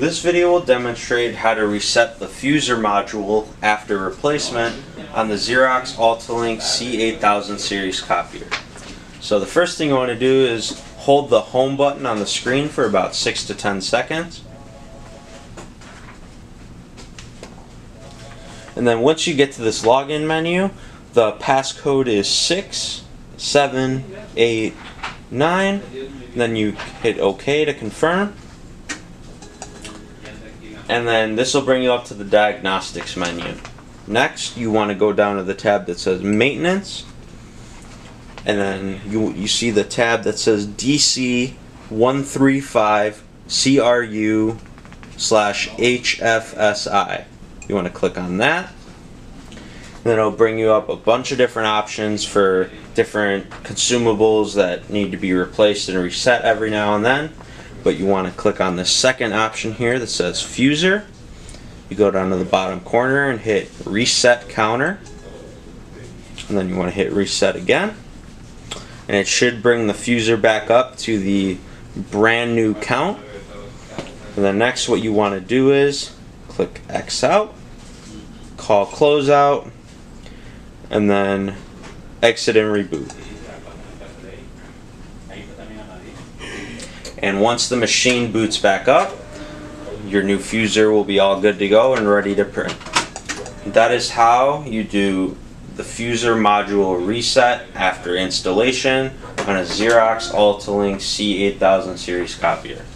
This video will demonstrate how to reset the fuser module after replacement on the Xerox AltaLink C8000 Series copier. So the first thing you want to do is hold the home button on the screen for about 6 to 10 seconds. And then once you get to this login menu, the passcode is 6789. Then you hit OK to confirm. And then this will bring you up to the diagnostics menu. Next, you want to go down to the tab that says maintenance. And then you see the tab that says DC 135 CRU/HFSI. You want to click on that. And then it'll bring you up a bunch of different options for different consumables that need to be replaced and reset every now and then. But you want to click on the second option here that says fuser. You go down to the bottom corner and hit reset counter. And then you want to hit reset again. And it should bring the fuser back up to the brand new count. And then next what you want to do is click X out, call closeout, and then exit and reboot. And once the machine boots back up, your new fuser will be all good to go and ready to print. That is how you do the fuser module reset after installation on a Xerox AltaLink C8000 Series copier.